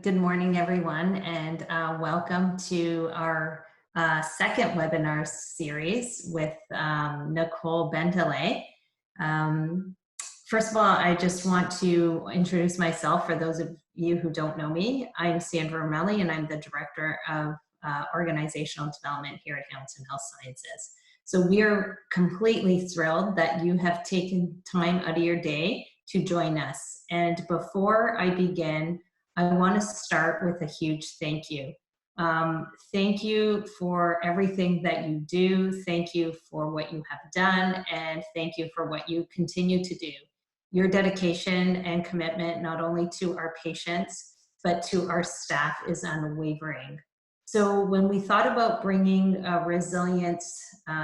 Good morning, everyone, and welcome to our second webinar series with Nicole Bendaly. First of all, I just want to introduce myself for those of you who don't know me. I'm Sandra Romelli, and I'm the Director of Organizational Development here at Hamilton Health Sciences. So we are completely thrilled that you have taken time out of your day to join us. And before I begin, I want to start with a huge thank you. Thank you for everything that you do. Thank you for what you have done, and thank you for what you continue to do. Your dedication and commitment not only to our patients, but to our staff is unwavering. So when we thought about bringing resilience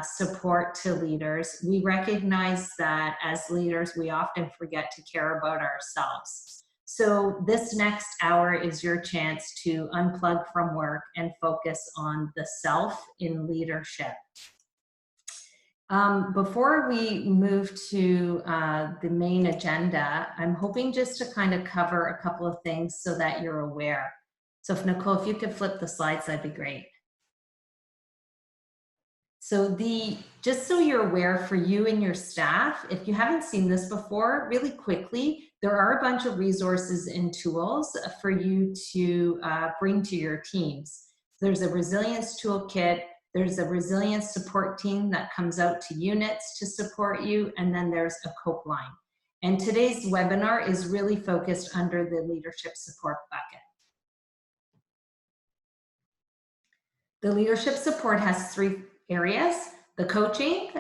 support to leaders, we recognize that as leaders, we often forget to care about ourselves. So this next hour is your chance to unplug from work and focus on the self in leadership. Before we move to the main agenda, I'm hoping just to kind of cover a couple of things so that you're aware. So if Nicole, if you could flip the slides, that'd be great. So just so you're aware for you and your staff, if you haven't seen this before, really quickly, there are a bunch of resources and tools for you to bring to your teams. There's a resilience toolkit, there's a resilience support team that comes out to units to support you, and then there's a COPE line. And today's webinar is really focused under the leadership support bucket. The leadership support has three areas. The coaching,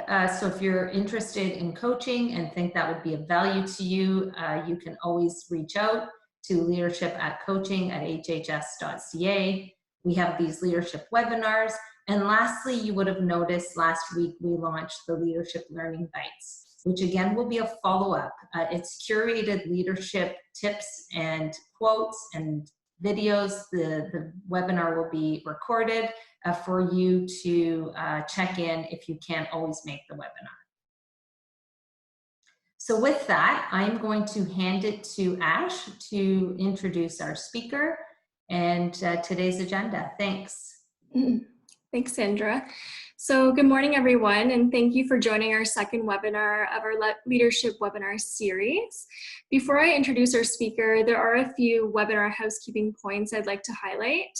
so if you're interested in coaching and think that would be of value to you, you can always reach out to leadership@coaching@hhs.ca. We have these leadership webinars. And lastly, you would have noticed last week we launched the Leadership Learning Bites, which again will be a follow-up. It's curated leadership tips and quotes and videos. The webinar will be recorded for you to check in if you can't always make the webinar. So with that, I'm going to hand it to Ash to introduce our speaker and today's agenda. Thanks. Thanks, Sandra. So good morning, everyone, and thank you for joining our second webinar of our leadership webinar series. Before I introduce our speaker, there are a few webinar housekeeping points I'd like to highlight.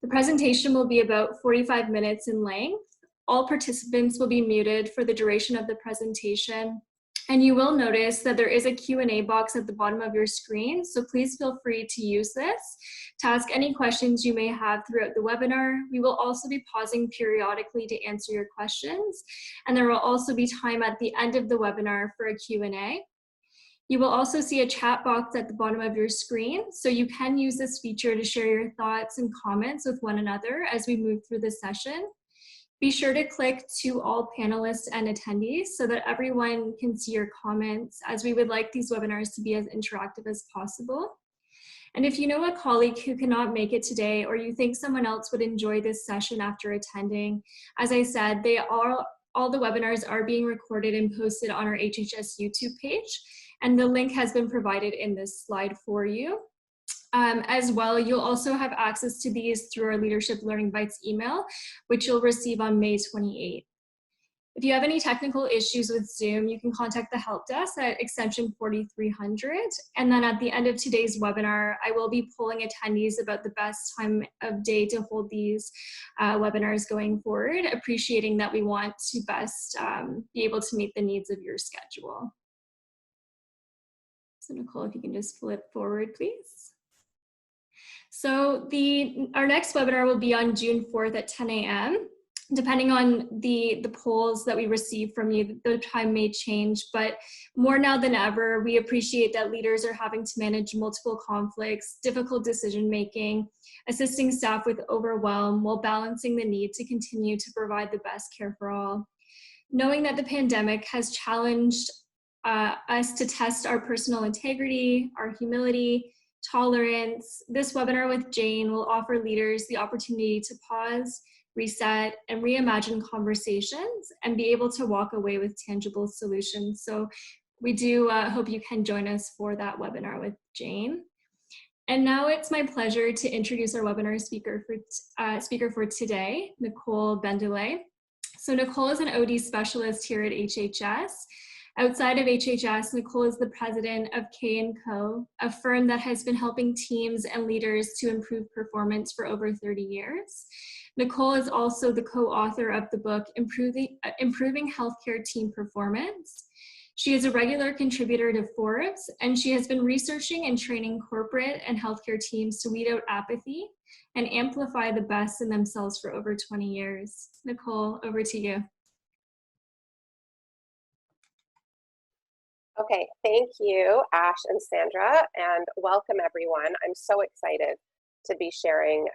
The presentation will be about 45 minutes in length. All participants will be muted for the duration of the presentation. And you will notice that there is a Q&A box at the bottom of your screen, so please feel free to use this to ask any questions you may have throughout the webinar. We will also be pausing periodically to answer your questions, and there will also be time at the end of the webinar for a Q&A. You will also see a chat box at the bottom of your screen, so you can use this feature to share your thoughts and comments with one another as we move through the session. Be sure to click to all panelists and attendees so that everyone can see your comments, as we would like these webinars to be as interactive as possible. And if you know a colleague who cannot make it today, or you think someone else would enjoy this session after attending, as I said, all the webinars are being recorded and posted on our HHS YouTube page, and the link has been provided in this slide for you. As well, you'll also have access to these through our Leadership Learning Bites email, which you'll receive on May 28th. If you have any technical issues with Zoom, you can contact the help desk at extension 4300. And then at the end of today's webinar, I will be polling attendees about the best time of day to hold these webinars going forward, appreciating that we want to best be able to meet the needs of your schedule. So Nicole, if you can just flip forward, please. So our next webinar will be on June 4th at 10 a.m. Depending on the polls that we receive from you, the time may change, but more now than ever, we appreciate that leaders are having to manage multiple conflicts, difficult decision-making, assisting staff with overwhelm while balancing the need to continue to provide the best care for all. Knowing that the pandemic has challenged us to test our personal integrity, our humility, tolerance, this webinar with Jane will offer leaders the opportunity to pause, reset, and reimagine conversations and be able to walk away with tangible solutions. So we do hope you can join us for that webinar with Jane. And now it's my pleasure to introduce our webinar speaker for today, Nicole Bendaly. So Nicole is an OD specialist here at HHS. Outside of HHS, Nicole is the president of K&Co, a firm that has been helping teams and leaders to improve performance for over 30 years. Nicole is also the co-author of the book, Improving Healthcare Team Performance. She is a regular contributor to Forbes, and she has been researching and training corporate and healthcare teams to weed out apathy and amplify the best in themselves for over 20 years. Nicole, over to you. Okay, thank you, Ash and Sandra, and welcome everyone. I'm so excited to be sharing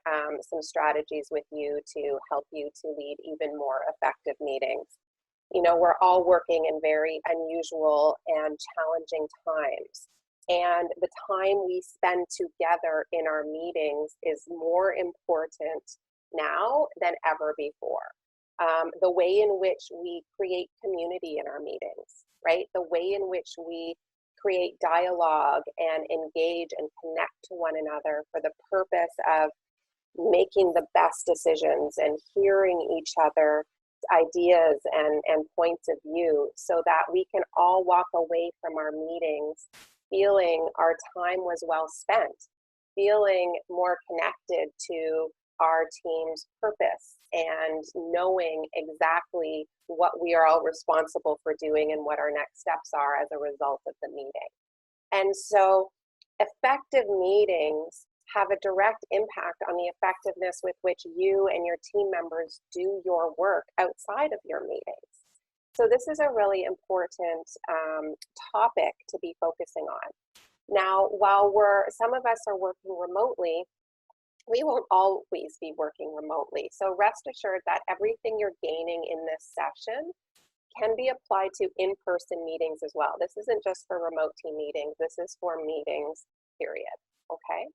some strategies with you to help you to lead even more effective meetings. You know, we're all working in very unusual and challenging times, and the time we spend together in our meetings is more important now than ever before. The way in which we create community in our meetings, right? The way in which we create dialogue and engage and connect to one another for the purpose of making the best decisions and hearing each other's ideas and points of view so that we can all walk away from our meetings feeling our time was well spent, feeling more connected to our team's purpose and knowing exactly what we are all responsible for doing and what our next steps are as a result of the meeting. And so effective meetings have a direct impact on the effectiveness with which you and your team members do your work outside of your meetings. So this is a really important topic to be focusing on. Now, while some of us are working remotely, we won't always be working remotely. So rest assured that everything you're gaining in this session can be applied to in-person meetings as well. This isn't just for remote team meetings, this is for meetings, period, okay?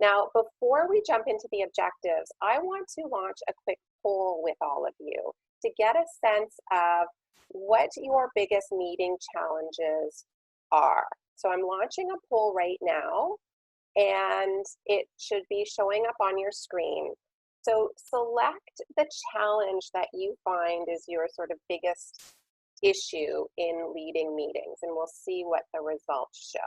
Now, before we jump into the objectives, I want to launch a quick poll with all of you to get a sense of what your biggest meeting challenges are. So I'm launching a poll right now, and it should be showing up on your screen. So select the challenge that you find is your sort of biggest issue in leading meetings, and we'll see what the results show.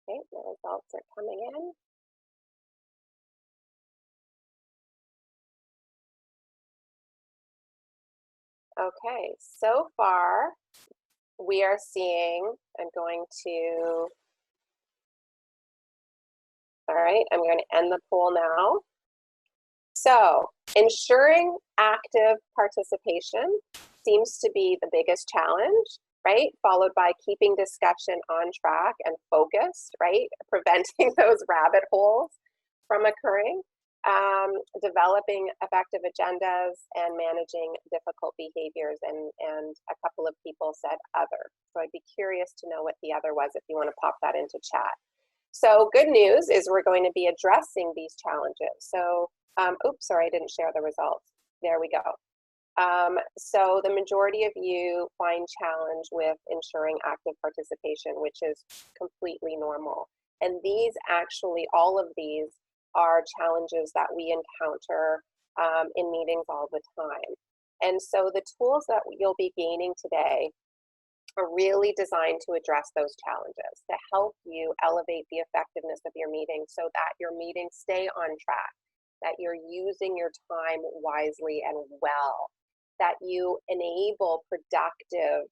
Okay, the results are coming in. Okay, so far we are seeing, I'm going to, all right, I'm going to end the poll now. So ensuring active participation seems to be the biggest challenge, right? Followed by keeping discussion on track and focused, right? Preventing those rabbit holes from occurring. Developing effective agendas and managing difficult behaviors, and a couple of people said other. So I'd be curious to know what the other was if you want to pop that into chat. So good news is we're going to be addressing these challenges. So, oops, sorry, I didn't share the results. There we go. So the majority of you find challenge with ensuring active participation, which is completely normal. And these actually, all of these are challenges that we encounter in meetings all the time. And so the tools that you'll be gaining today are really designed to address those challenges, to help you elevate the effectiveness of your meetings so that your meetings stay on track, that you're using your time wisely and well, that you enable productive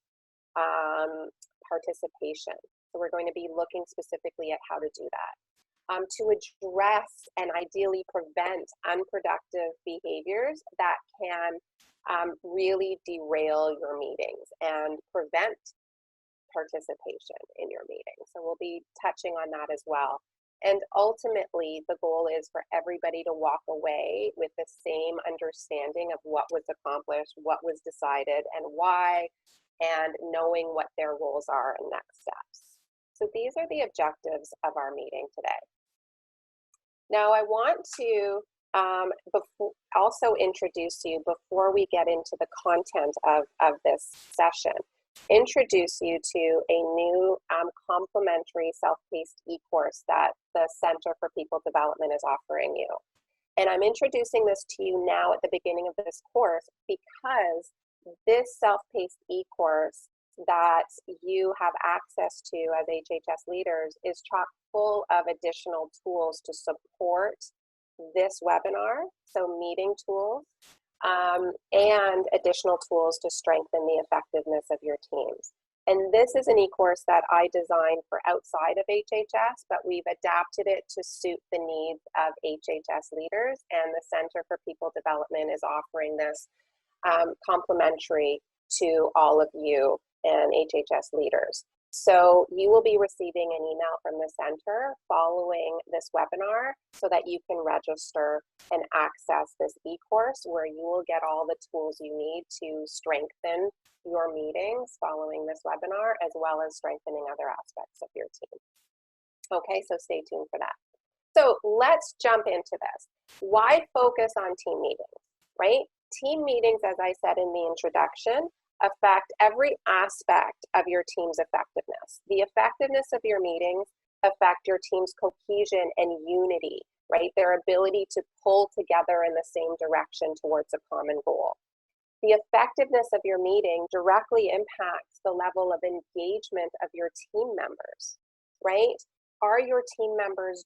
participation. So we're going to be looking specifically at how to do that. To address and ideally prevent unproductive behaviors that can really derail your meetings and prevent participation in your meetings. So we'll be touching on that as well. And ultimately, the goal is for everybody to walk away with the same understanding of what was accomplished, what was decided, and why, and knowing what their roles are and next steps. So these are the objectives of our meeting today. Now I want to also introduce you, before we get into the content of this session, introduce you to a new complimentary self-paced e-course that the Center for People Development is offering you. And I'm introducing this to you now at the beginning of this course because this self-paced e-course that you have access to as HHS leaders is chock full of additional tools to support this webinar, so meeting tools, and additional tools to strengthen the effectiveness of your teams. And this is an e-course that I designed for outside of HHS, but we've adapted it to suit the needs of HHS leaders, and the Center for People Development is offering this complimentary to all of you and HHS leaders. So you will be receiving an email from the center following this webinar so that you can register and access this e-course where you will get all the tools you need to strengthen your meetings following this webinar, as well as strengthening other aspects of your team. Okay, so stay tuned for that. So let's jump into this. Why focus on team meetings, right? Team meetings, as I said in the introduction, affect every aspect of your team's effectiveness. The effectiveness of your meetings affect your team's cohesion and unity, right? Their ability to pull together in the same direction towards a common goal. The effectiveness of your meeting directly impacts the level of engagement of your team members, right? Are your team meetings,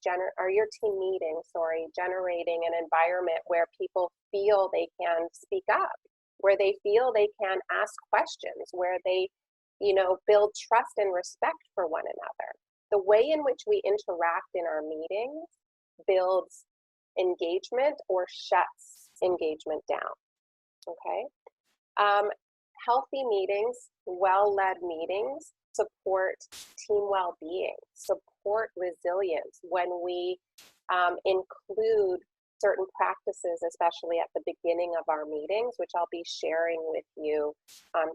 generating an environment where people feel they can speak up, where they feel they can ask questions, where they, build trust and respect for one another? The way in which we interact in our meetings builds engagement or shuts engagement down, okay? Healthy meetings, well-led meetings, support team well-being, support resilience when we include certain practices, especially at the beginning of our meetings, which I'll be sharing with you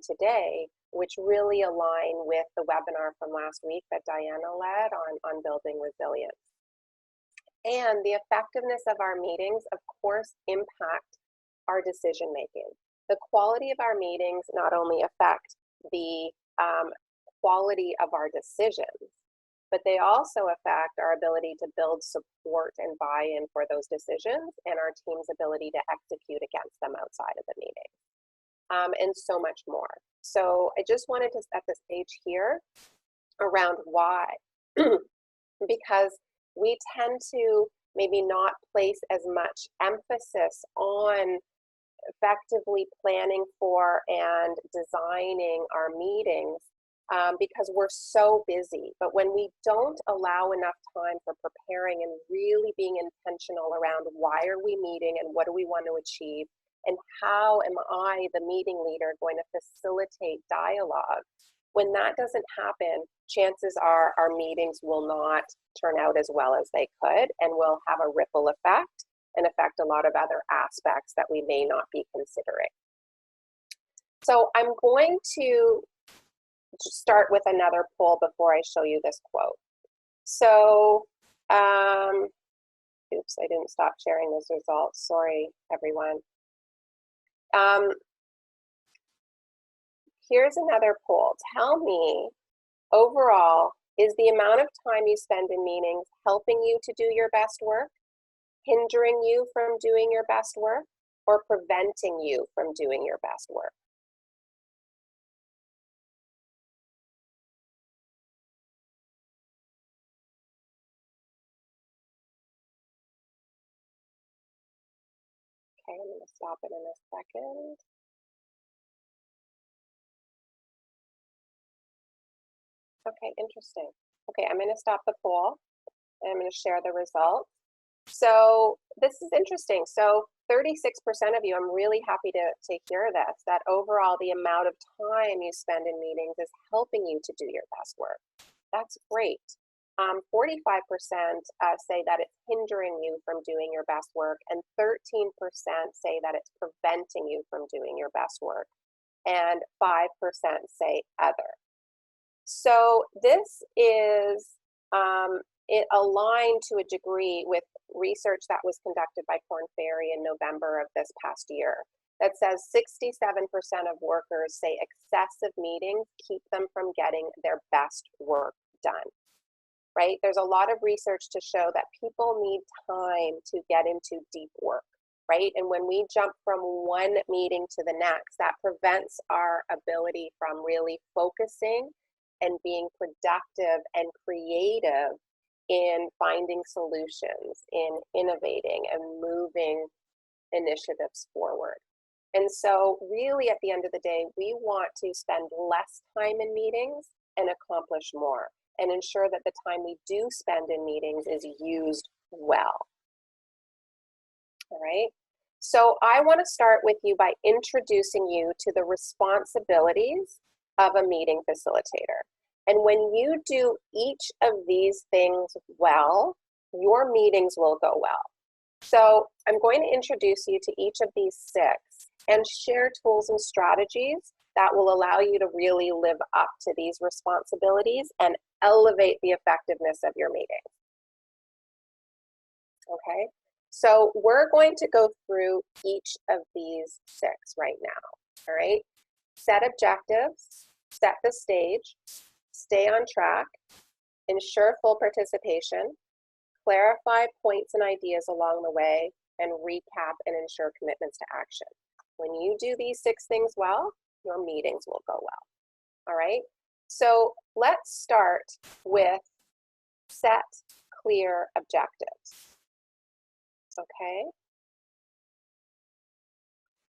today, which really align with the webinar from last week that Diana led on building resilience. And the effectiveness of our meetings, of course, impact our decision-making. The quality of our meetings not only affect the quality of our decisions, but they also affect our ability to build support and buy-in for those decisions and our team's ability to execute against them outside of the meeting, and so much more. So I just wanted to set the stage here around why, because we tend to maybe not place as much emphasis on effectively planning for and designing our meetings because we're so busy. But when we don't allow enough time for preparing and really being intentional around why are we meeting and what do we want to achieve, and how am I, the meeting leader, going to facilitate dialogue, when that doesn't happen, chances are our meetings will not turn out as well as they could and will have a ripple effect and affect a lot of other aspects that we may not be considering. So I'm going to start with another poll before I show you this quote. So, oops, I didn't stop sharing those results. Sorry, everyone. Here's another poll. Tell me, overall, is the amount of time you spend in meetings helping you to do your best work, hindering you from doing your best work, or preventing you from doing your best work? Okay, I'm going to stop it in a second. Okay, interesting. Okay, I'm going to stop the poll and I'm going to share the results. So this is interesting. So 36% of you, I'm really happy to hear this, that overall the amount of time you spend in meetings is helping you to do your best work. That's great. 45% say that it's hindering you from doing your best work, and 13% say that it's preventing you from doing your best work, and 5% say other. So this is it aligned to a degree with research that was conducted by Korn Ferry in November of this past year that says 67% of workers say excessive meetings keep them from getting their best work done, right? There's a lot of research to show that people need time to get into deep work, right? And when we jump from one meeting to the next, that prevents our ability from really focusing and being productive and creative in finding solutions, in innovating and moving initiatives forward. And so really at the end of the day, we want to spend less time in meetings and accomplish more and ensure that the time we do spend in meetings is used well. All right. So I want to start with you by introducing you to the responsibilities of a meeting facilitator. And when you do each of these things well, your meetings will go well. So I'm going to introduce you to each of these 6 and share tools and strategies that will allow you to really live up to these responsibilities and elevate the effectiveness of your meeting. Okay, so we're going to go through each of these 6 right now, all right? Set objectives, set the stage, stay on track, ensure full participation, clarify points and ideas along the way, and recap and ensure commitments to action. When you do these 6 things well, your meetings will go well. All right? So let's start with set clear objectives. Okay?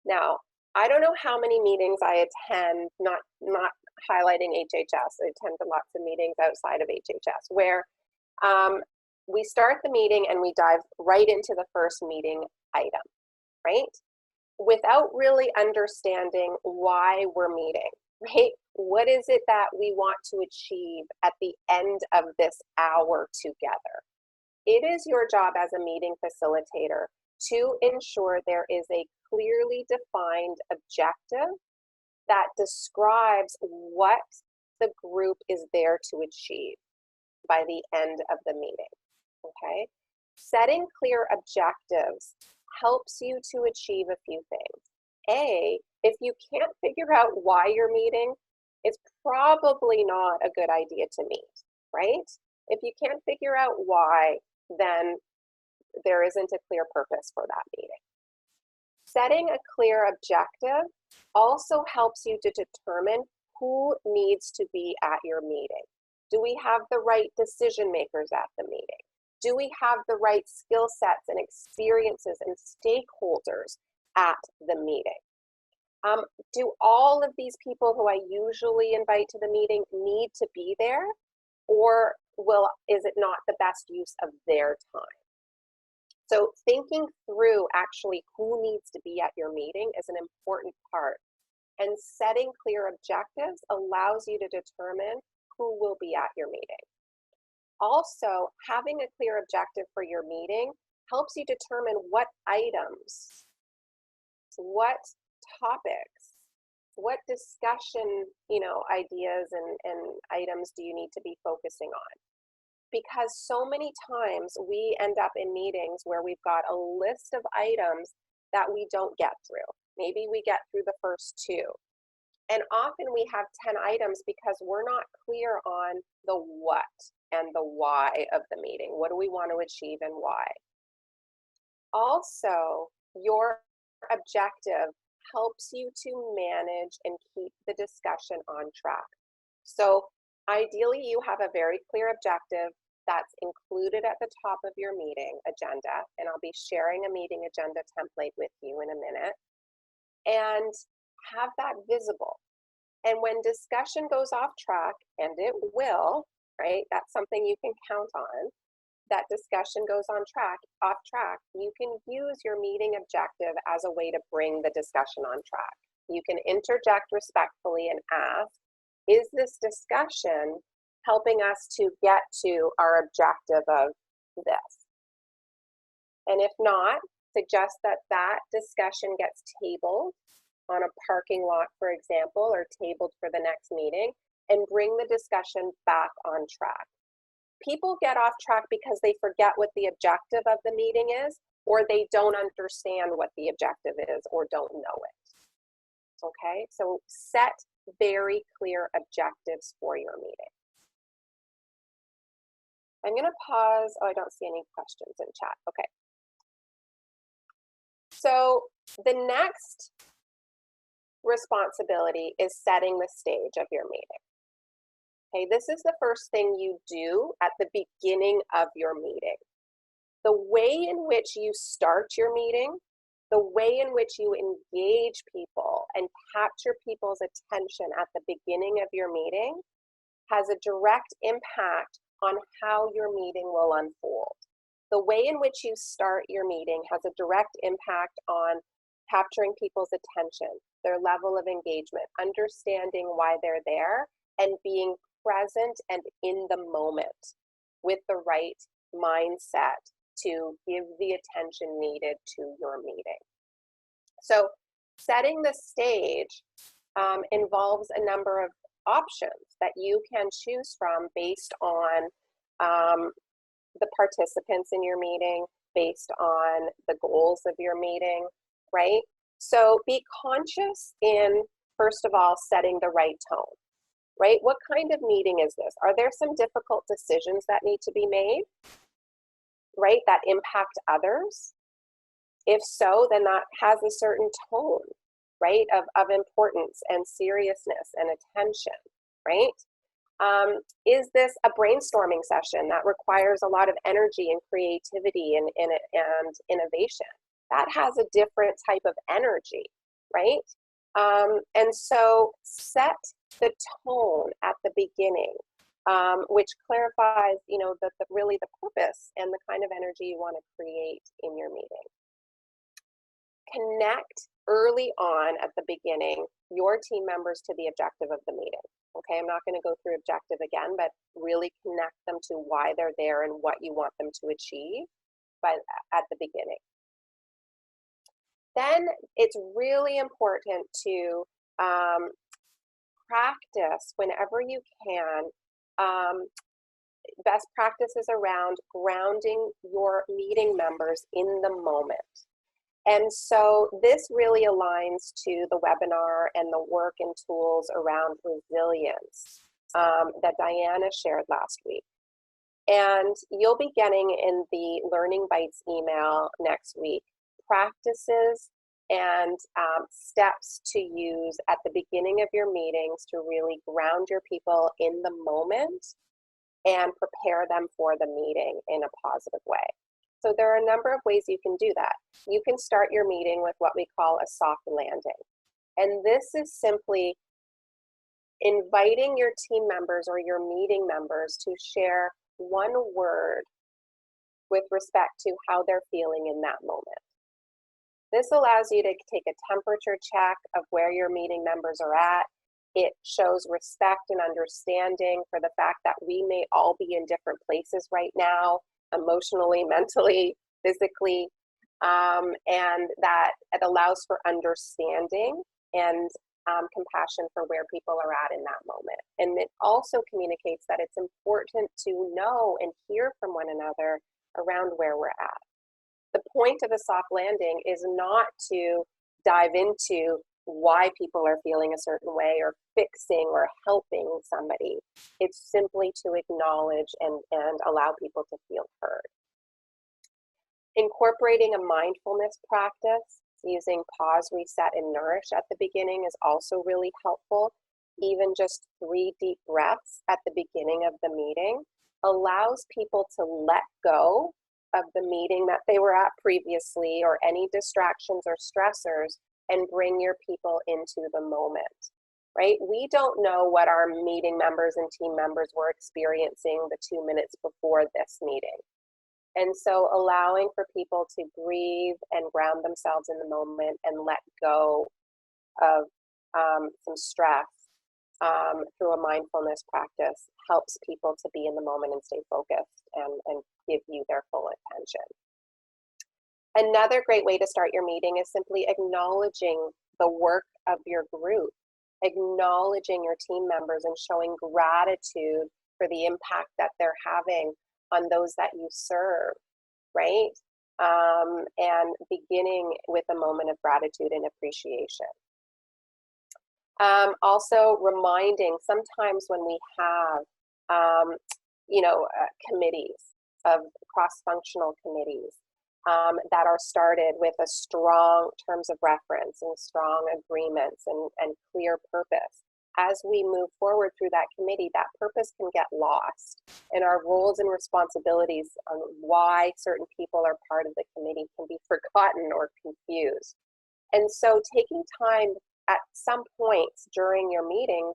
Now, I don't know how many meetings I attend, not highlighting HHS. I attend lots of meetings outside of HHS where we start the meeting and we dive right into the first meeting item, right? Without really understanding why we're meeting, right? What is it that we want to achieve at the end of this hour together? It is your job as a meeting facilitator to ensure there is a clearly defined objective that describes what the group is there to achieve by the end of the meeting, okay? Setting clear objectives helps you to achieve a few things. A, if you can't figure out why you're meeting, it's probably not a good idea to meet, right? If you can't figure out why, then there isn't a clear purpose for that meeting. Setting a clear objective also helps you to determine who needs to be at your meeting. Do we have the right decision makers at the meeting? Do we have the right skill sets and experiences and stakeholders at the meeting? Do all of these people who I usually invite to the meeting need to be there, or is it not the best use of their time? So thinking through actually who needs to be at your meeting is an important part, and setting clear objectives allows you to determine who will be at your meeting. Also, having a clear objective for your meeting helps you determine what items, what topics, what discussion, ideas and items do you need to be focusing on? Because so many times we end up in meetings where we've got a list of items that we don't get through. Maybe we get through the first 2. And often we have 10 items because we're not clear on the what and the why of the meeting. What do we want to achieve and why? Also, your objective helps you to manage and keep the discussion on track. So ideally, you have a very clear objective that's included at the top of your meeting agenda, and I'll be sharing a meeting agenda template with you in a minute, and have that visible. And when discussion goes off track, and it will, right, that's something you can count on, that discussion goes off track, you can use your meeting objective as a way to bring the discussion on track. You can interject respectfully and ask, is this discussion helping us to get to our objective of this? And if not, suggest that discussion gets tabled on a parking lot, for example, or tabled for the next meeting, and bring the discussion back on track. people get off track because they forget what the objective of the meeting is, or they don't understand what the objective is or don't know it. Okay, so set very clear objectives for your meeting. I'm going to pause. Oh, I don't see any questions in chat. Okay. So the next responsibility is setting the stage of your meeting. Okay, this is the first thing you do at the beginning of your meeting. The way in which you start your meeting, the way in which you engage people and capture people's attention at the beginning of your meeting has a direct impact on how your meeting will unfold. The way in which you start your meeting has a direct impact on capturing people's attention, their level of engagement, understanding why they're there, and being present and in the moment with the right mindset to give the attention needed to your meeting. So setting the stage involves a number of options that you can choose from based on the participants in your meeting, based on the goals of your meeting, right? So be conscious in, first of all, setting the right tone, right? What kind of meeting is this? Are there some difficult decisions that need to be made, right, that impact others? If so, then that has a certain tone, right, of importance and seriousness and attention, right? Is this a brainstorming session that requires a lot of energy and creativity and innovation? That has a different type of energy, right? And so set the tone at the beginning, which clarifies, you know, really the purpose and the kind of energy you want to create in your meeting. Connect early on at the beginning your team members to the objective of the meeting. Okay, I'm not going to go through objective again, but really connect them to why they're there and what you want them to achieve at the beginning. Then it's really important to practice whenever you can best practices around grounding your meeting members in the moment. And so this really aligns to the webinar and the work and tools around resilience that Diana shared last week. And you'll be getting in the Learning Bites email next week practices and steps to use at the beginning of your meetings to really ground your people in the moment and prepare them for the meeting in a positive way. So there are a number of ways you can do that. You can start your meeting with what we call a soft landing. And this is simply inviting your team members or your meeting members to share one word with respect to how they're feeling in that moment. This allows you to take a temperature check of where your meeting members are at. It shows respect and understanding for the fact that we may all be in different places right now, emotionally, mentally, physically, and that it allows for understanding and compassion for where people are at in that moment. And it also communicates that it's important to know and hear from one another around where we're at. The point of a soft landing is not to dive into why people are feeling a certain way or fixing or helping somebody. It's simply to acknowledge and allow people to feel heard. Incorporating a mindfulness practice using pause, reset, and nourish at the beginning is also really helpful. Even just 3 deep breaths at the beginning of the meeting allows people to let go of the meeting that they were at previously or any distractions or stressors and bring your people into the moment, right? We don't know what our meeting members and team members were experiencing the 2 minutes before this meeting. And so allowing for people to breathe and ground themselves in the moment and let go of some stress through a mindfulness practice helps people to be in the moment and stay focused and give you their full attention. Another great way to start your meeting is simply acknowledging the work of your group, acknowledging your team members and showing gratitude for the impact that they're having on those that you serve, right? And beginning with a moment of gratitude and appreciation. Also reminding, sometimes when we have, committees, of cross-functional committees that are started with a strong terms of reference and strong agreements and clear purpose. As we move forward through that committee, that purpose can get lost, and our roles and responsibilities on why certain people are part of the committee can be forgotten or confused. And so taking time at some points during your meeting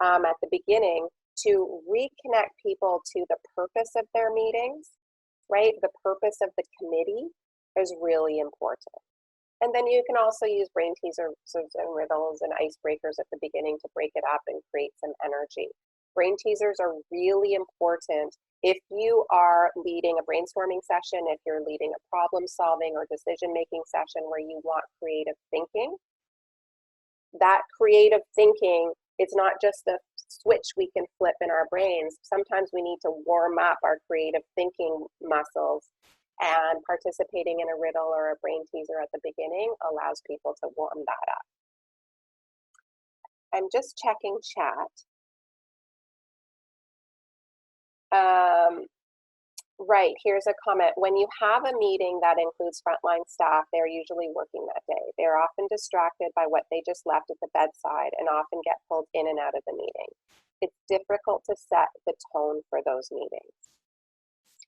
at the beginning to reconnect people to the purpose of their meetings, right? The purpose of the committee is really important. And then you can also use brain teasers and riddles and icebreakers at the beginning to break it up and create some energy. Brain teasers are really important if you are leading a brainstorming session, if you're leading a problem solving or decision making session where you want creative thinking. That creative thinking, it's not just the switch we can flip in our brains. Sometimes we need to warm up our creative thinking muscles, and participating in a riddle or a brain teaser at the beginning allows people to warm that up. I'm just checking chat. Right, here's a comment. When you have a meeting that includes frontline staff, they're usually working that day. They're often distracted by what they just left at the bedside and often get pulled in and out of the meeting. It's difficult to set the tone for those meetings.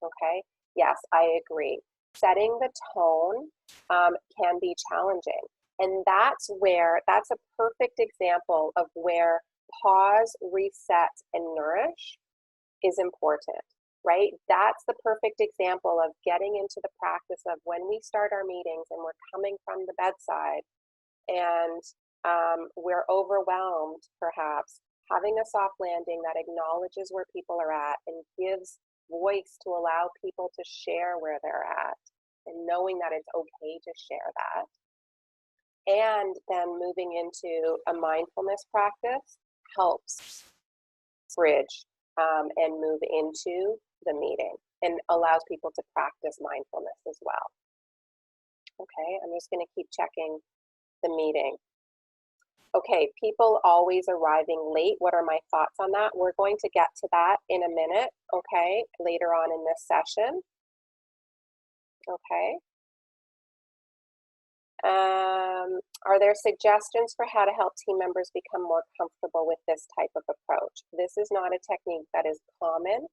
Okay, yes, I agree. Setting the tone can be challenging. And that's a perfect example of where pause, reset, and nourish is important. Right? That's the perfect example of getting into the practice of when we start our meetings and we're coming from the bedside and we're overwhelmed, perhaps, having a soft landing that acknowledges where people are at and gives voice to allow people to share where they're at, and knowing that it's okay to share that. And then moving into a mindfulness practice helps bridge and move into the meeting and allows people to practice mindfulness as well. Okay, I'm just going to keep checking the meeting. Okay, people always arriving late. What are my thoughts on that? We're going to get to that in a minute, okay, later on in this session. Okay. Are there suggestions for how to help team members become more comfortable with this type of approach? This is not a technique that is common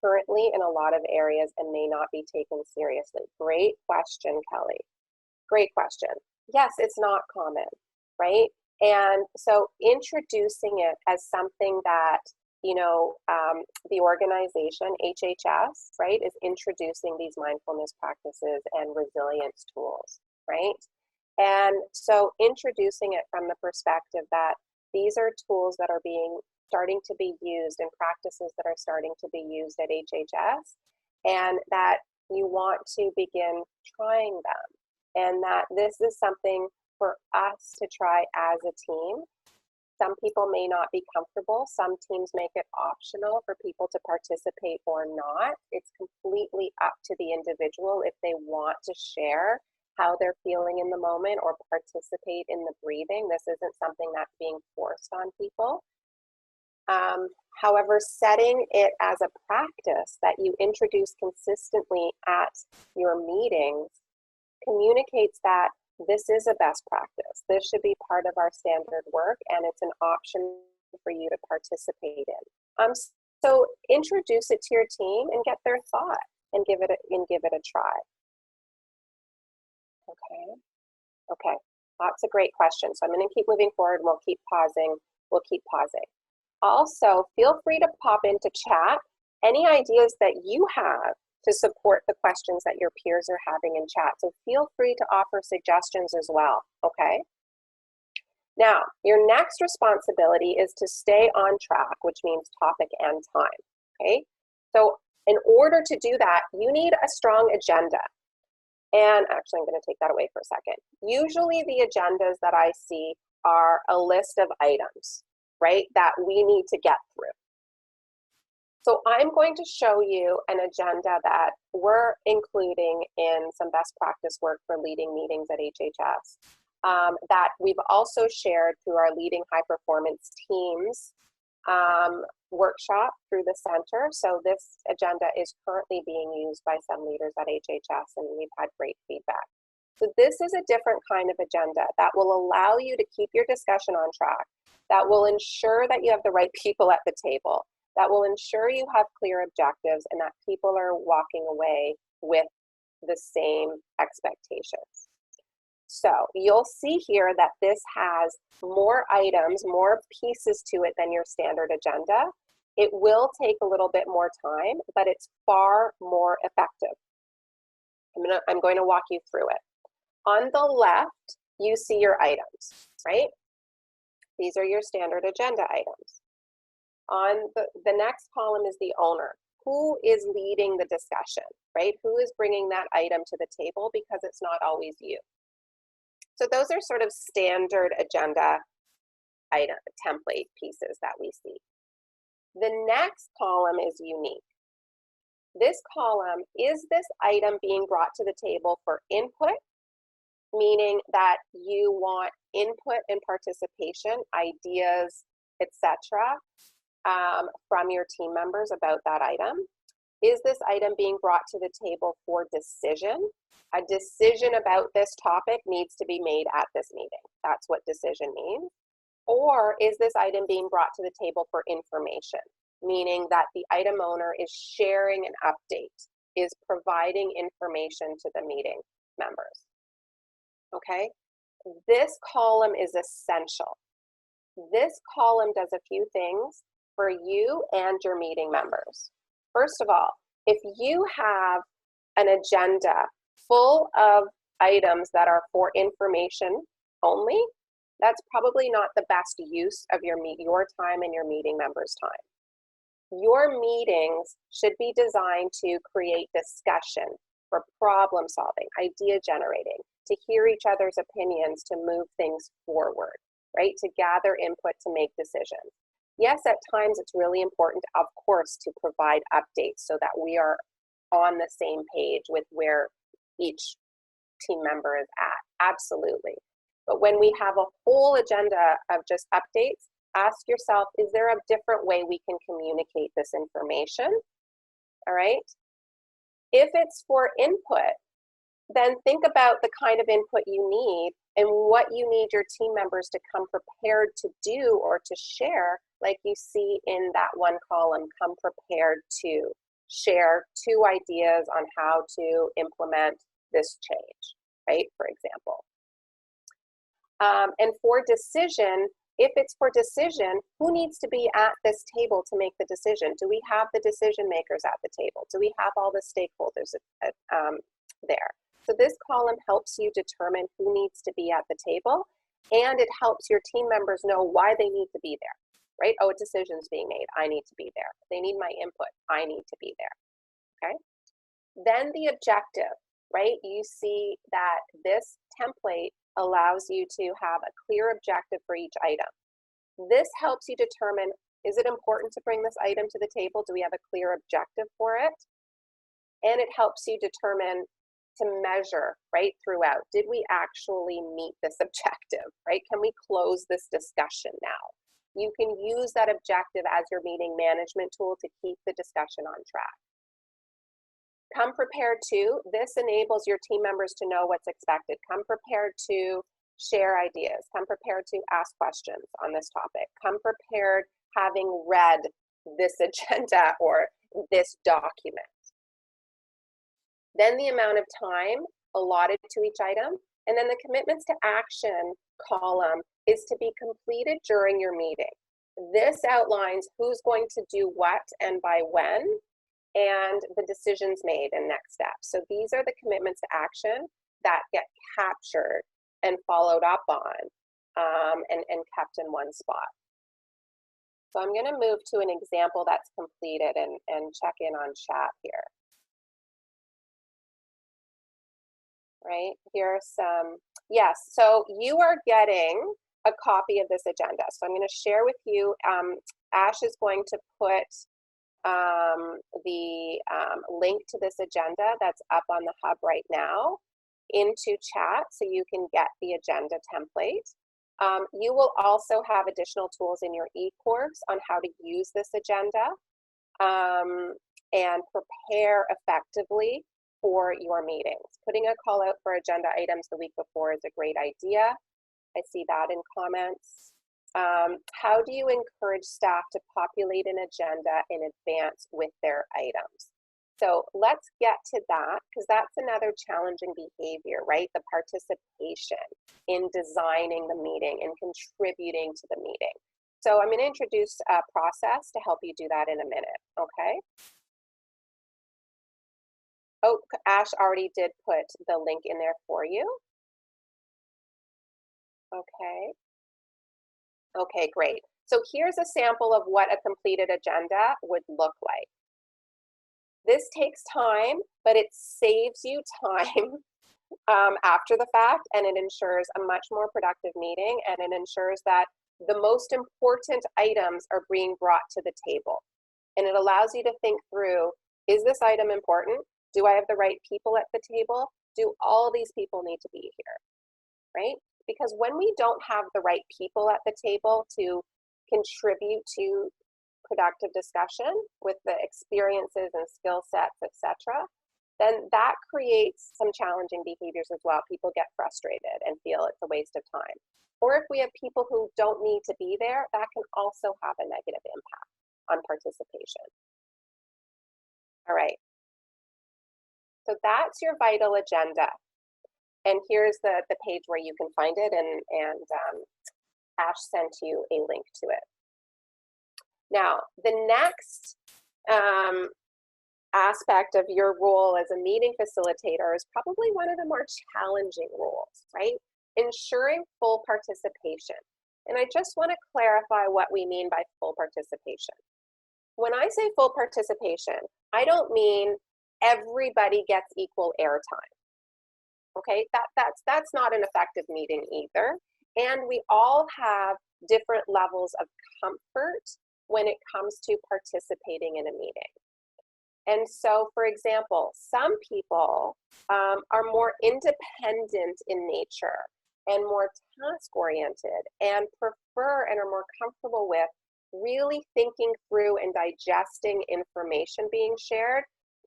currently in a lot of areas and may not be taken seriously. Great question, Kelly. Great question. Yes, it's not common, right? And so introducing it as something that, the organization, HHS, right, is introducing these mindfulness practices and resilience tools, right? And so introducing it from the perspective that these are tools that are starting to be used and practices that are starting to be used at HHS, and that you want to begin trying them, and that this is something for us to try as a team. Some people may not be comfortable. Some teams make it optional for people to participate or not. It's completely up to the individual if they want to share how they're feeling in the moment or participate in the breathing. This isn't something that's being forced on people. However, setting it as a practice that you introduce consistently at your meetings communicates that this is a best practice. This should be part of our standard work, and it's an option for you to participate in. So introduce it to your team and get their thought and give it a try. Okay, lots of great questions. So I'm going to keep moving forward, and we'll keep pausing. Also, feel free to pop into chat any ideas that you have to support the questions that your peers are having in chat. So feel free to offer suggestions as well, okay? Now, your next responsibility is to stay on track, which means topic and time, okay? So in order to do that, you need a strong agenda. And actually, I'm going to take that away for a second. Usually the agendas that I see are a list of items, right, that we need to get through. So I'm going to show you an agenda that we're including in some best practice work for leading meetings at HHS that we've also shared through our Leading High Performance Teams workshop through the center. So this agenda is currently being used by some leaders at HHS, and we've had great feedback. So this is a different kind of agenda that will allow you to keep your discussion on track, that will ensure that you have the right people at the table, that will ensure you have clear objectives, and that people are walking away with the same expectations. So you'll see here that this has more items, more pieces to it than your standard agenda. It will take a little bit more time, but it's far more effective. I'm going to walk you through it. On the left, you see your items, right? These are your standard agenda items. On the next column is the owner. Who is leading the discussion, right? Who is bringing that item to the table, because it's not always you. So those are sort of standard agenda item template pieces that we see. The next column is unique. This column, is this item being brought to the table for input, meaning that you want input and participation, ideas, etc., from your team members about that item? Is this item being brought to the table for decision? A decision about this topic needs to be made at this meeting. That's what decision means. Or is this item being brought to the table for information, meaning that the item owner is sharing an update, is providing information to the meeting members? Okay, this column is essential. This column does a few things for you and your meeting members. First of all, if you have an agenda full of items that are for information only, that's probably not the best use of your time and your meeting members' time. Your meetings should be designed to create discussion, for problem solving, idea generating, to hear each other's opinions, to move things forward, right? To gather input, to make decisions. Yes, at times it's really important, of course, to provide updates so that we are on the same page with where each team member is at, absolutely. But when we have a whole agenda of just updates, ask yourself, is there a different way we can communicate this information? All right. If it's for input, then think about the kind of input you need and what you need your team members to come prepared to do or to share, like you see in that one column, come prepared to share 2 ideas on how to implement this change, right, for example. And for decision, if it's for decision, who needs to be at this table to make the decision? Do we have the decision makers at the table? Do we have all the stakeholders there? So this column helps you determine who needs to be at the table, and it helps your team members know why they need to be there, right? Oh, a decision's being made, I need to be there. They need my input, I need to be there, okay? Then the objective, right? You see that this template allows you to have a clear objective for each item. This helps you determine, is it important to bring this item to the table? Do we have a clear objective for it? And it helps you determine, to measure, right, throughout. Did we actually meet this objective, right? Can we close this discussion now? You can use that objective as your meeting management tool to keep the discussion on track. Come prepared to, this enables your team members to know what's expected. Come prepared to share ideas. Come prepared to ask questions on this topic. Come prepared having read this agenda or this document. Then the amount of time allotted to each item, and then the commitments to action column is to be completed during your meeting. This outlines who's going to do what and by when, and the decisions made and next steps. So these are the commitments to action that get captured and followed up on and kept in one spot. So I'm going to move to an example that's completed and check in on chat here. Right, here's some, yes, so you are getting a copy of this agenda. So I'm going to share with you, Ash is going to put the link to this agenda that's up on the hub right now into chat so you can get the agenda template. You will also have additional tools in your e-course on how to use this agenda and prepare effectively for your meetings. Putting a call out for agenda items the week before is a great idea. I see that in comments. How do you encourage staff to populate an agenda in advance with their items? So let's get to that, because that's another challenging behavior, right? The participation in designing the meeting and contributing to the meeting. So I'm going to introduce a process to help you do that in a minute, okay? Oh, Ash already did put the link in there for you. Okay. Okay, great. So here's a sample of what a completed agenda would look like. This takes time, but it saves you time after the fact, and it ensures a much more productive meeting, and it ensures that the most important items are being brought to the table. And it allows you to think through, is this item important? Do I have the right people at the table? Do all these people need to be here, right? Because when we don't have the right people at the table to contribute to productive discussion with the experiences and skill sets, etc., then that creates some challenging behaviors as well. People get frustrated and feel it's a waste of time. Or if we have people who don't need to be there, that can also have a negative impact on participation. All right. So that's your vital agenda. And here's the page where you can find it, and Ash sent you a link to it. Now, the next aspect of your role as a meeting facilitator is probably one of the more challenging roles, right? Ensuring full participation. And I just want to clarify what we mean by full participation. When I say full participation, I don't mean everybody gets equal airtime. Okay, that's not an effective meeting either. And we all have different levels of comfort when it comes to participating in a meeting. And so, for example, some people are more independent in nature and more task-oriented and prefer and are more comfortable with really thinking through and digesting information being shared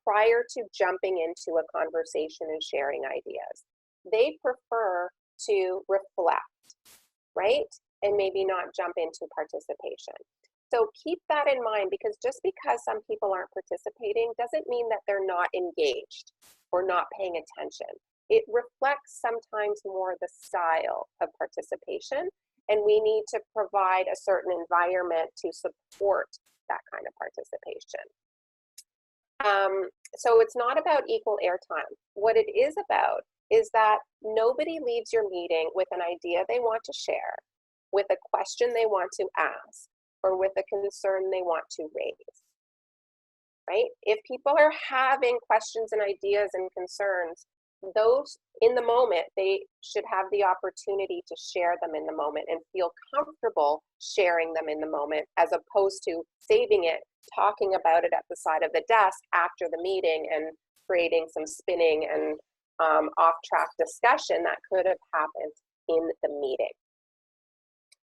prior to jumping into a conversation and sharing ideas. They prefer to reflect, right? And maybe not jump into participation. So keep that in mind, because just because some people aren't participating doesn't mean that they're not engaged or not paying attention. It reflects sometimes more the style of participation, and we need to provide a certain environment to support that kind of participation. So it's not about equal airtime. What it is about is that nobody leaves your meeting with an idea they want to share, with a question they want to ask, or with a concern they want to raise, right? If people are having questions and ideas and concerns, those in the moment, they should have the opportunity to share them in the moment and feel comfortable sharing them in the moment, as opposed to saving it, talking about it at the side of the desk after the meeting and creating some spinning and off-track discussion that could have happened in the meeting.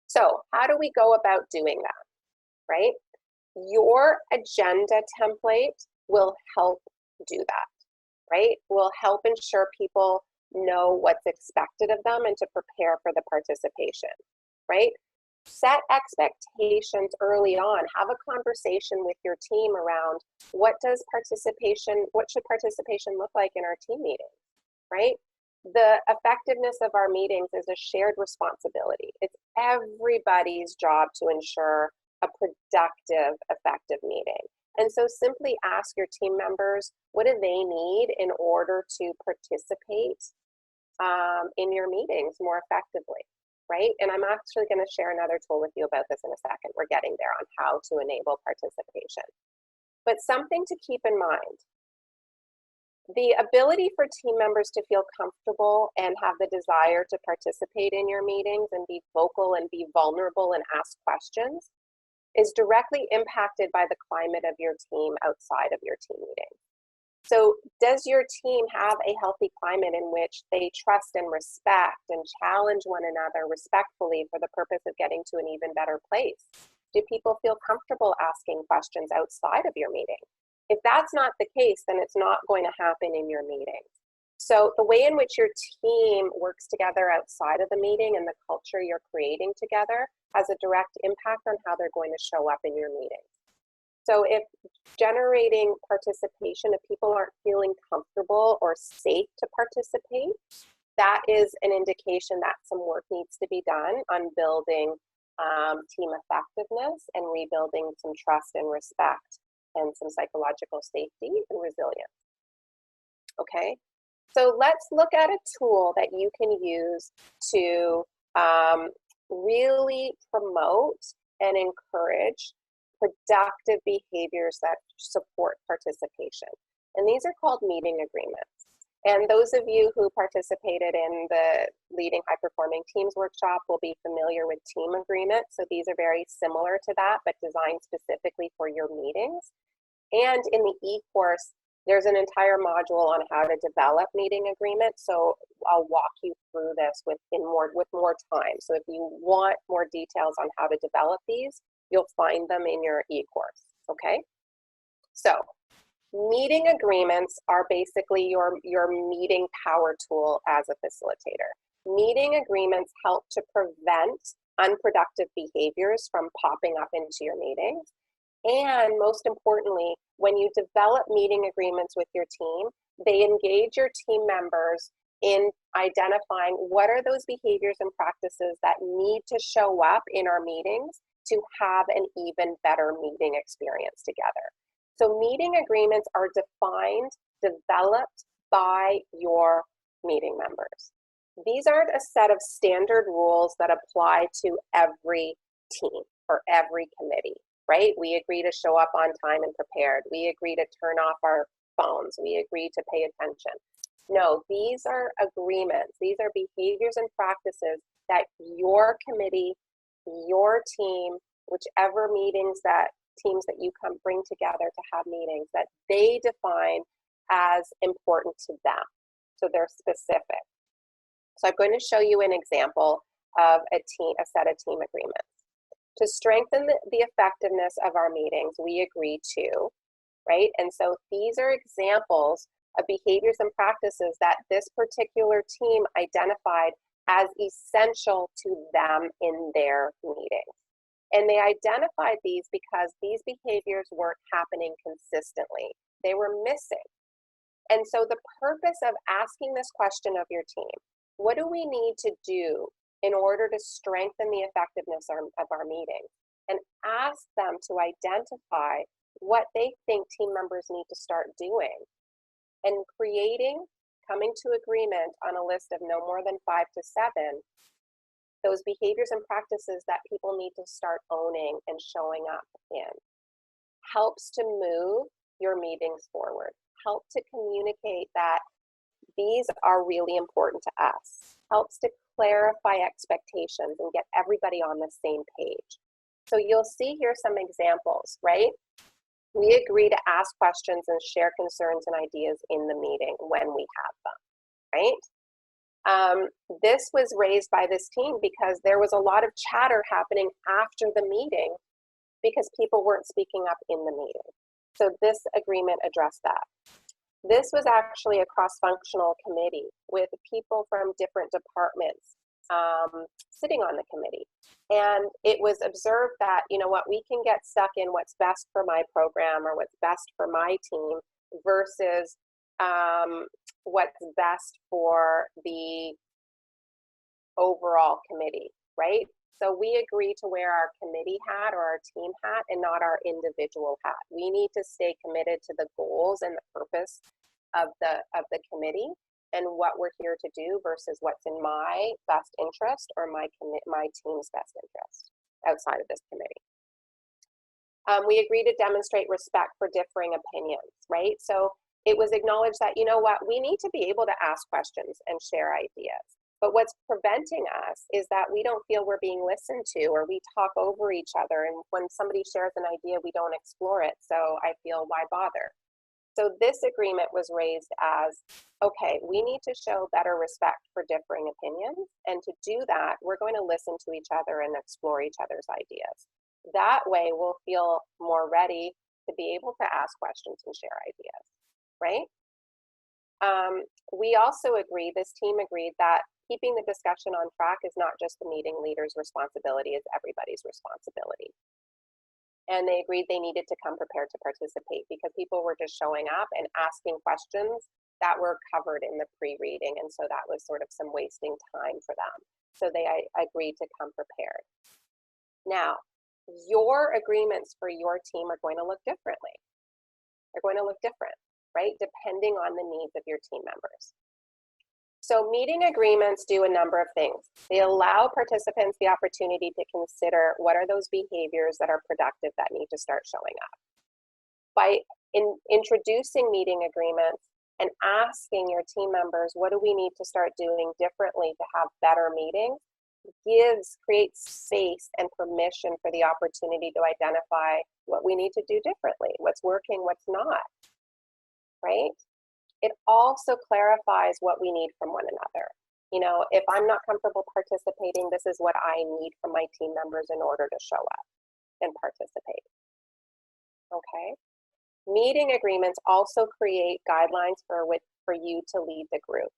So how do we go about doing that, right? Your agenda template will help do that, right? Will help ensure people know what's expected of them and to prepare for the participation, right? Set expectations early on. Have a conversation with your team around what should participation look like in our team meetings, right? The effectiveness of our meetings is a shared responsibility. It's everybody's job to ensure a productive, effective meeting. And so simply ask your team members, what do they need in order to participate in your meetings more effectively, right? And I'm actually going to share another tool with you about this in a second. We're getting there on how to enable participation. But something to keep in mind: the ability for team members to feel comfortable and have the desire to participate in your meetings and be vocal and be vulnerable and ask questions is directly impacted by the climate of your team outside of your team meeting. So does your team have a healthy climate in which they trust and respect and challenge one another respectfully for the purpose of getting to an even better place? Do people feel comfortable asking questions outside of your meeting? If that's not the case, then it's not going to happen in your meeting. So the way in which your team works together outside of the meeting and the culture you're creating together has a direct impact on how they're going to show up in your meeting. So if generating participation, if people aren't feeling comfortable or safe to participate, that is an indication that some work needs to be done on building team effectiveness and rebuilding some trust and respect and some psychological safety and resilience. Okay, so let's look at a tool that you can use to really promote and encourage productive behaviors that support participation. And these are called meeting agreements. And those of you who participated in the Leading High Performing Teams workshop will be familiar with team agreements. So these are very similar to that, but designed specifically for your meetings. And in the e-course, there's an entire module on how to develop meeting agreements. So I'll walk you through this with more time. So if you want more details on how to develop these, you'll find them in your e-course, okay? So meeting agreements are basically your meeting power tool as a facilitator. Meeting agreements help to prevent unproductive behaviors from popping up into your meetings. And most importantly, when you develop meeting agreements with your team, they engage your team members in identifying what are those behaviors and practices that need to show up in our meetings to have an even better meeting experience together. So meeting agreements are defined, developed by your meeting members. These aren't a set of standard rules that apply to every team or every committee, right? We agree to show up on time and prepared. We agree to turn off our phones. We agree to pay attention. No, these are agreements. These are behaviors and practices that your committee, your team, whichever teams that you bring together to have meetings, that they define as important to them. So they're specific. So I'm going to show you an example of a set of team agreements. To strengthen the effectiveness of our meetings, we agree to, right? And so these are examples of behaviors and practices that this particular team identified as essential to them in their meetings. And they identified these because these behaviors weren't happening consistently. They were missing. And so the purpose of asking this question of your team, what do we need to do in order to strengthen the effectiveness of our meetings? And ask them to identify what they think team members need to start doing. And coming to agreement on a list of no more than 5 to 7, those behaviors and practices that people need to start owning and showing up in, helps to move your meetings forward, help to communicate that these are really important to us, helps to clarify expectations and get everybody on the same page. So you'll see here some examples, right? We agree to ask questions and share concerns and ideas in the meeting when we have them, right? This was raised by this team because there was a lot of chatter happening after the meeting because people weren't speaking up in the meeting. So this agreement addressed that. This was actually a cross-functional committee with people from different departments sitting on the committee. And it was observed that, you know what, we can get stuck in what's best for my program or what's best for my team versus what's best for the overall committee, right? So we agree to wear our committee hat or our team hat and not our individual hat. We need to stay committed to the goals and the purpose of the committee and what we're here to do versus what's in my best interest or my team's best interest outside of this committee. We agree to demonstrate respect for differing opinions, right? So it was acknowledged that, you know what, we need to be able to ask questions and share ideas. But what's preventing us is that we don't feel we're being listened to, or we talk over each other. And when somebody shares an idea, we don't explore it. So I feel, why bother? So this agreement was raised as, okay, we need to show better respect for differing opinions. And to do that, we're going to listen to each other and explore each other's ideas. That way we'll feel more ready to be able to ask questions and share ideas, right? We also agreed, this team agreed, that keeping the discussion on track is not just the meeting leader's responsibility, it's everybody's responsibility. And they agreed they needed to come prepared to participate, because people were just showing up and asking questions that were covered in the pre-reading, and so that was sort of some wasting time for them. So they agreed to come prepared. Now, your agreements for your team are going to look differently. They're going to look different, right? Depending on the needs of your team members. So meeting agreements do a number of things. They allow participants the opportunity to consider what are those behaviors that are productive that need to start showing up. By introducing meeting agreements and asking your team members, what do we need to start doing differently to have better meetings, creates space and permission for the opportunity to identify what we need to do differently, what's working, what's not, right? It also clarifies what we need from one another. You know, if I'm not comfortable participating, this is what I need from my team members in order to show up and participate. Okay. Meeting agreements also create guidelines for you to lead the group.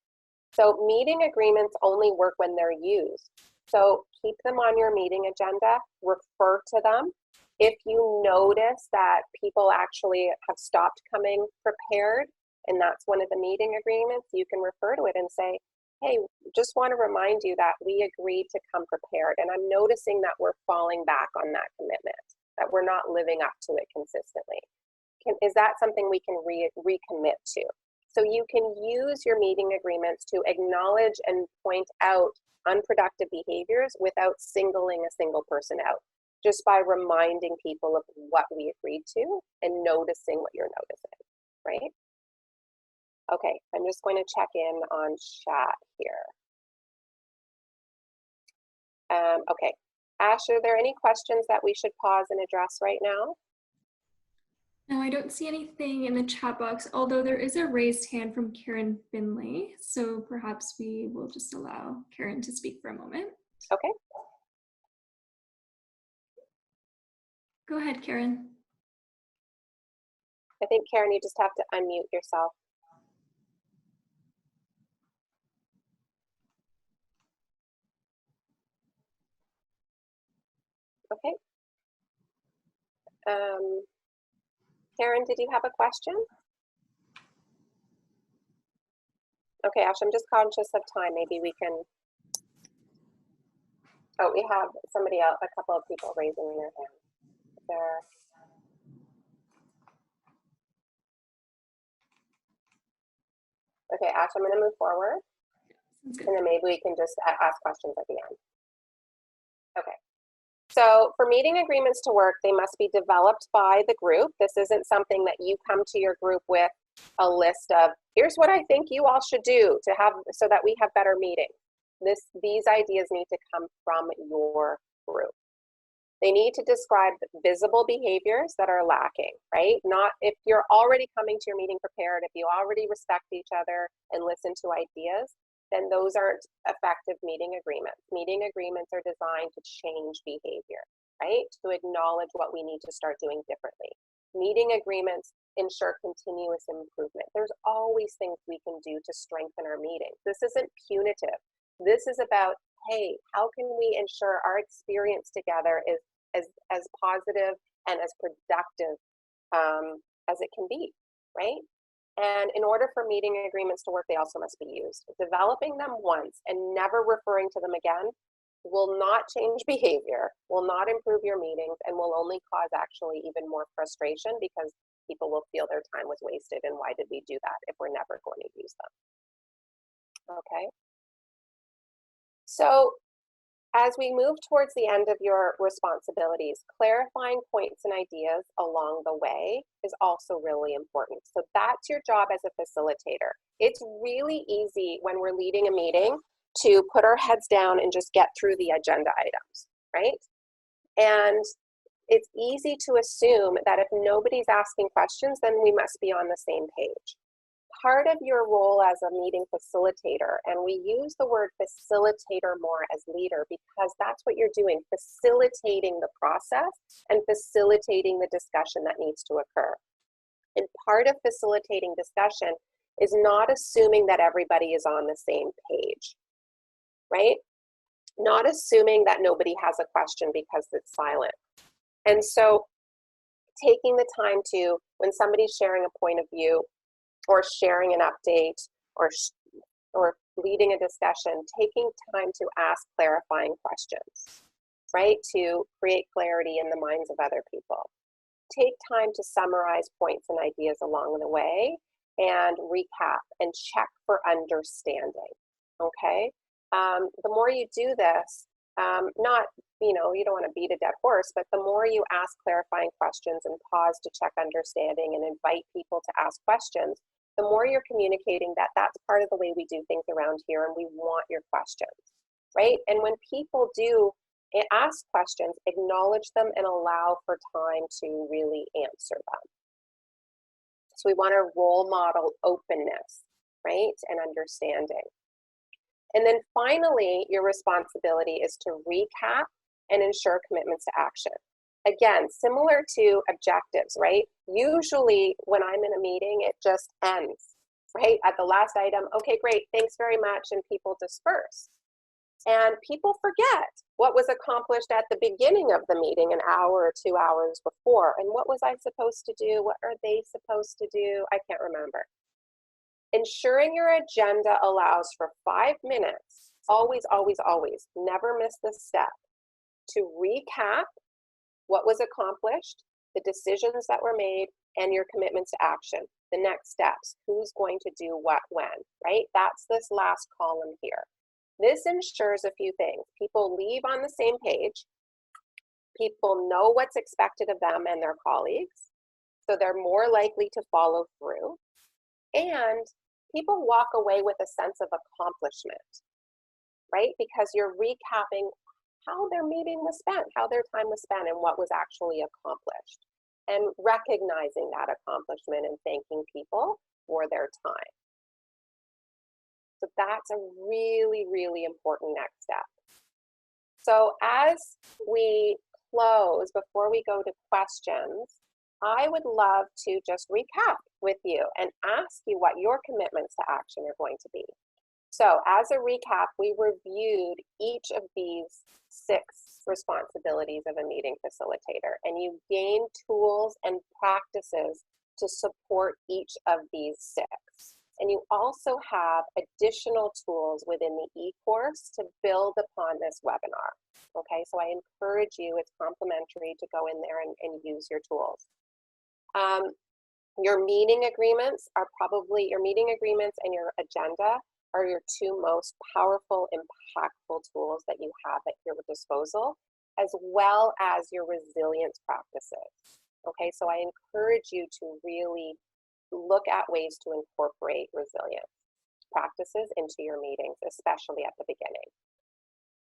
So meeting agreements only work when they're used. So keep them on your meeting agenda, refer to them. If you notice that people actually have stopped coming prepared, and that's one of the meeting agreements, you can refer to it and say, hey, just want to remind you that we agreed to come prepared, and I'm noticing that we're falling back on that commitment, that we're not living up to it consistently. Is that something we can recommit to? So you can use your meeting agreements to acknowledge and point out unproductive behaviors without singling a single person out, just by reminding people of what we agreed to and noticing what you're noticing, right? Okay, I'm just going to check in on chat here. Okay, Ash, are there any questions that we should pause and address right now? No, I don't see anything in the chat box, although there is a raised hand from Karen Bendaly. So perhaps we will just allow Karen to speak for a moment. Okay. Go ahead, Karen. I think, Karen, you just have to unmute yourself. Okay. Karen, did you have a question? Okay, Ash, I'm just conscious of time. Maybe we can. Oh, we have somebody else, a couple of people raising their hand. There. Okay, Ash, I'm going to move forward, and then maybe we can just ask questions at the end. Okay. So for meeting agreements to work, they must be developed by the group. This isn't something that you come to your group with a list of, here's what I think you all should do to have, so that we have better meetings. These ideas need to come from your group. They need to describe visible behaviors that are lacking, right? Not if you're already coming to your meeting prepared, if you already respect each other and listen to ideas, then those aren't effective meeting agreements. Meeting agreements are designed to change behavior, right? To acknowledge what we need to start doing differently. Meeting agreements ensure continuous improvement. There's always things we can do to strengthen our meetings. This isn't punitive. This is about, hey, how can we ensure our experience together is as positive and as productive as it can be, right? And in order for meeting agreements to work, they also must be used. Developing them once and never referring to them again will not change behavior, will not improve your meetings, and will only cause actually even more frustration, because people will feel their time was wasted, and why did we do that if we're never going to use them? Okay. So as we move towards the end of your responsibilities, clarifying points and ideas along the way is also really important. So that's your job as a facilitator. It's really easy when we're leading a meeting to put our heads down and just get through the agenda items, right? And it's easy to assume that if nobody's asking questions, then we must be on the same page. Part of your role as a meeting facilitator, and we use the word facilitator more as leader because that's what you're doing, facilitating the process and facilitating the discussion that needs to occur. And part of facilitating discussion is not assuming that everybody is on the same page, right? Not assuming that nobody has a question because it's silent. And so taking the time to, when somebody's sharing a point of view or sharing an update or leading a discussion, taking time to ask clarifying questions, right? To create clarity in the minds of other people. Take time to summarize points and ideas along the way and recap and check for understanding, okay? The more you do this, not, you don't want to beat a dead horse, but the more you ask clarifying questions and pause to check understanding and invite people to ask questions, the more you're communicating that that's part of the way we do things around here and we want your questions, right? And when people do ask questions, acknowledge them and allow for time to really answer them. So we want to role model openness, right? And understanding. And then finally, your responsibility is to recap and ensure commitments to action. Again, similar to objectives, right? Usually when I'm in a meeting, it just ends, right? At the last item, okay, great, thanks very much, and people disperse. And people forget what was accomplished at the beginning of the meeting, an hour or 2 hours before, and what was I supposed to do? What are they supposed to do? I can't remember. Ensuring your agenda allows for 5 minutes, always, always, always, never miss this step, to recap what was accomplished, the decisions that were made, and your commitments to action, the next steps, who's going to do what when, right? That's this last column here. This ensures a few things. People leave on the same page. People know what's expected of them and their colleagues, so they're more likely to follow through. And people walk away with a sense of accomplishment, right? Because you're recapping how their meeting was spent, how their time was spent, and what was actually accomplished, and recognizing that accomplishment and thanking people for their time. So that's a really, really important next step. So as we close, before we go to questions, I would love to just recap with you and ask you what your commitments to action are going to be. So as a recap, we reviewed each of these 6 responsibilities of a meeting facilitator, and you gain tools and practices to support each of these 6. And you also have additional tools within the e-course to build upon this webinar. Okay, so I encourage you, it's complimentary, to go in there and use your tools. Your meeting agreements are probably, your meeting agreements and your agenda are your 2 most powerful, impactful tools that you have at your disposal, as well as your resilience practices. Okay, so I encourage you to really look at ways to incorporate resilience practices into your meetings, especially at the beginning.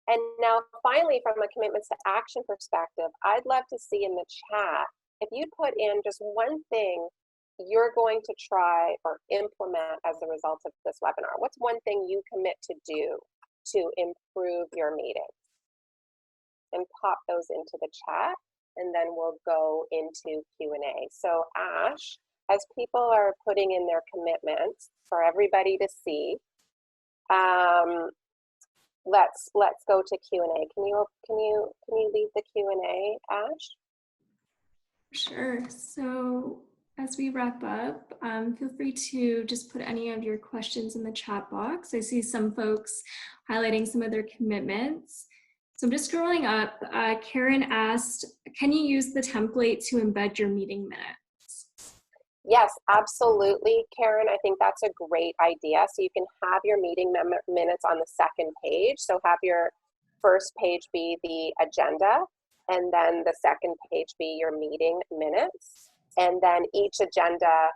And now finally, from a commitments to action perspective, I'd love to see in the chat, if you put in just one thing you're going to try or implement as a result of this webinar. What's one thing you commit to do to improve your meeting? And pop those into the chat, and then we'll go into Q&A. So Ash, as people are putting in their commitments for everybody to see, let's go to Q&A. Can you lead the Q&A, Ash? Sure. So as we wrap up, feel free to just put any of your questions in the chat box. I see some folks highlighting some of their commitments. So I'm just scrolling up. Karen asked, can you use the template to embed your meeting minutes? Yes, absolutely, Karen. I think that's a great idea. So you can have your meeting minutes on the second page. So have your first page be the agenda, and then the second page be your meeting minutes. And then each agenda,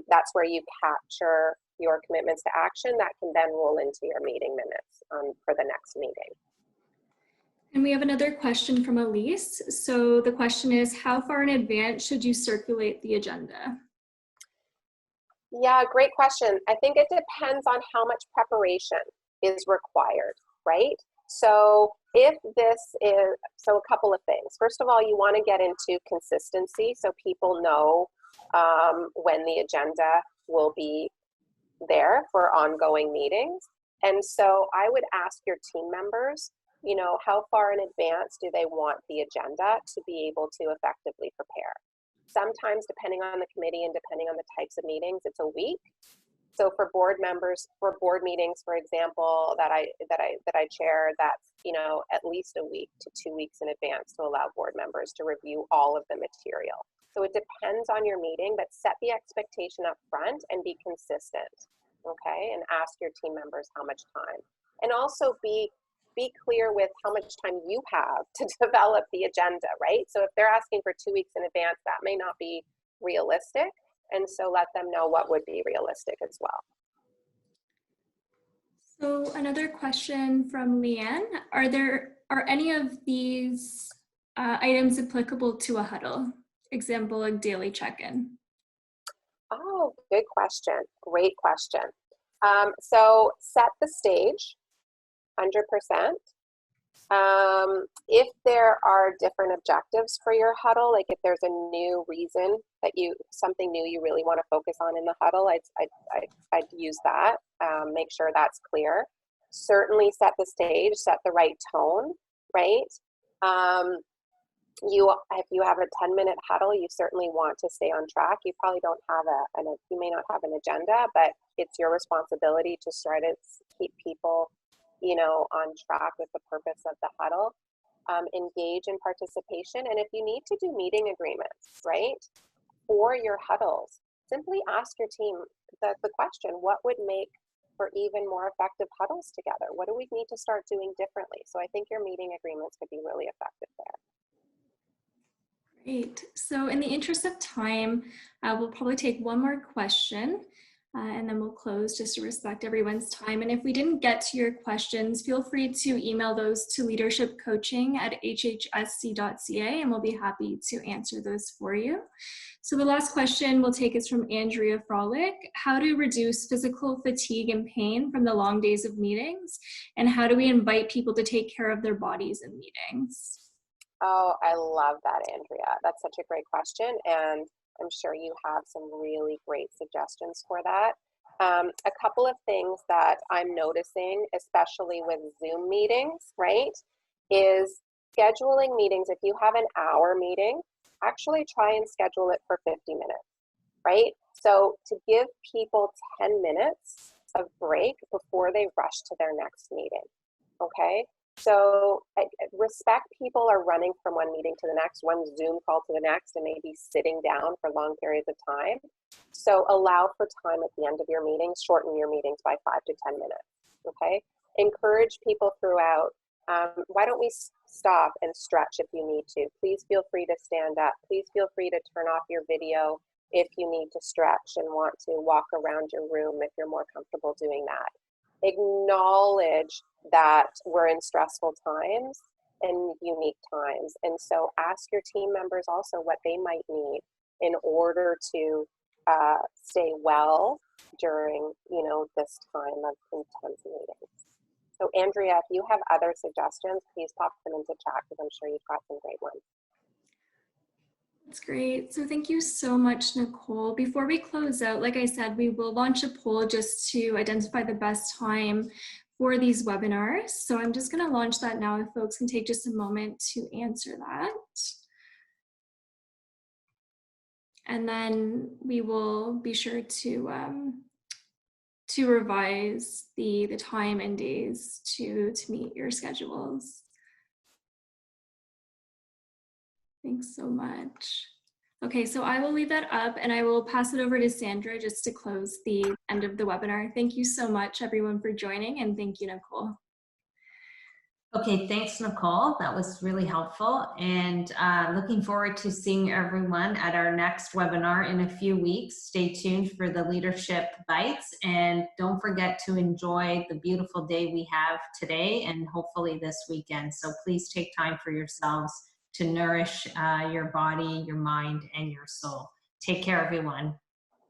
that's where you capture your commitments to action that can then roll into your meeting minutes for the next meeting. And we have another question from Elise. So the question is, how far in advance should you circulate the agenda? Yeah, great question. I think it depends on how much preparation is required, right? So if this is, so a couple of things. First of all, you want to get into consistency so people know when the agenda will be there for ongoing meetings. And so I would ask your team members, you know, how far in advance do they want the agenda to be able to effectively prepare? Sometimes, depending on the committee and depending on the types of meetings, it's a week. So for board members, for board meetings, for example, that I chair, that's, you know, at least a week to 2 weeks in advance to allow board members to review all of the material. So it depends on your meeting, but set the expectation up front and be consistent, okay? And ask your team members how much time. And also be clear with how much time you have to develop the agenda, right? So if they're asking for 2 weeks in advance, that may not be realistic. And so let them know what would be realistic as well. So another question from Leanne, are any of these items applicable to a huddle? Example, like daily check-in. Oh, good question. Great question. So set the stage, 100%. If there are different objectives for your huddle, like if there's a new reason that something new you really want to focus on in the huddle, I'd use that. Make sure that's clear. Certainly set the stage, set the right tone, right? If you have a 10-minute huddle, you certainly want to stay on track. You probably don't have you may not have an agenda, but it's your responsibility to try to keep people, you know, on track with the purpose of the huddle. Engage in participation. And if you need to do meeting agreements, right, for your huddles, simply ask your team the question, what would make for even more effective huddles together? What do we need to start doing differently? So I think your meeting agreements could be really effective there. Great. So in the interest of time, we'll probably take one more question and then we'll close just to respect everyone's time. And if we didn't get to your questions, feel free to email those to leadershipcoaching@hhsc.ca and we'll be happy to answer those for you. So the last question we'll take is from Andrea Frolick. How to reduce physical fatigue and pain from the long days of meetings? And how do we invite people to take care of their bodies in meetings? Oh, I love that, Andrea. That's such a great question. And I'm sure you have some really great suggestions for that. A couple of things that I'm noticing, especially with Zoom meetings, right, is scheduling meetings. If you have an hour meeting, actually try and schedule it for 50 minutes, right? So to give people 10 minutes of break before they rush to their next meeting, okay? So respect people are running from one meeting to the next, one Zoom call to the next, and maybe sitting down for long periods of time. So allow for time at the end of your meetings, shorten your meetings by 5 to 10 minutes, okay? Encourage people throughout. Why don't we stop and stretch if you need to? Please feel free to stand up. Please feel free to turn off your video if you need to stretch and want to walk around your room if you're more comfortable doing that. Acknowledge that we're in stressful times and unique times. And so ask your team members also what they might need in order to stay well during, you know, this time of intense meetings. So Andrea, if you have other suggestions, please pop them into chat because I'm sure you've got some great ones. That's great. So thank you so much, Nicole. Before we close out, like I said, we will launch a poll just to identify the best time for these webinars. So I'm just going to launch that now if folks can take just a moment to answer that. And then we will be sure to revise the time and days to meet your schedules. Thanks so much. Okay, so I will leave that up and I will pass it over to Sandra just to close the end of the webinar. Thank you so much, everyone, for joining, and thank you, Nicole. Okay, thanks, Nicole. That was really helpful. And looking forward to seeing everyone at our next webinar in a few weeks. Stay tuned for the Leadership Bites. And don't forget to enjoy the beautiful day we have today and hopefully this weekend. So please take time for yourselves to nourish your body, your mind, and your soul. Take care, everyone.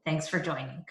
Thanks for joining.